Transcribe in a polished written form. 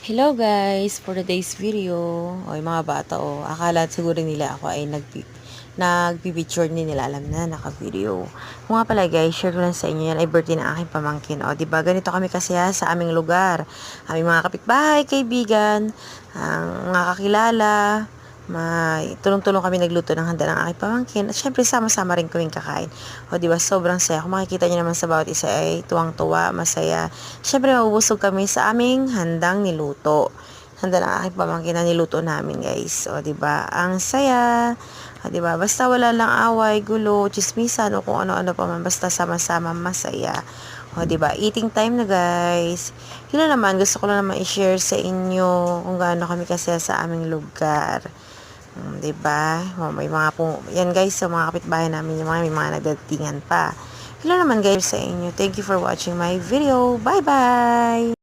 Hello guys, for today's video, yung mga bata akala siguro nila ako ay nagpipicture, hindi nila alam na naka-video. Kung nga pala guys, share ko lang sa inyo yan ay birthday ng aking pamangkin. Diba ganito kami kasaya sa aming lugar. Aming mga kapitbahay, kaibigan, ang mga kakilala, tulong-tulong kami nagluto ng handa ng aking pamangkin. At syempre, sama-sama rin kaming kakain. Diba, sobrang saya. Kung makikita nyo naman sa bawat isa ay tuwang-tuwa, masaya. Syempre, mabubusog kami sa aming handang niluto. Handa ng aking pamangkin na niluto namin, guys. Diba, ang saya. Diba, basta wala lang away, gulo, chismisan, o kung ano-ano pa man. Basta sama-sama masaya. Diba, eating time na, guys. Yun na naman, gusto ko lang naman i-share sa inyo kung gaano kami kasaya sa aming lugar. Diba? May mga yan guys, sa mga kapitbahay namin, yung may mga nagdatingan pa. Hello naman guys sa inyo. Thank you for watching my video. Bye bye!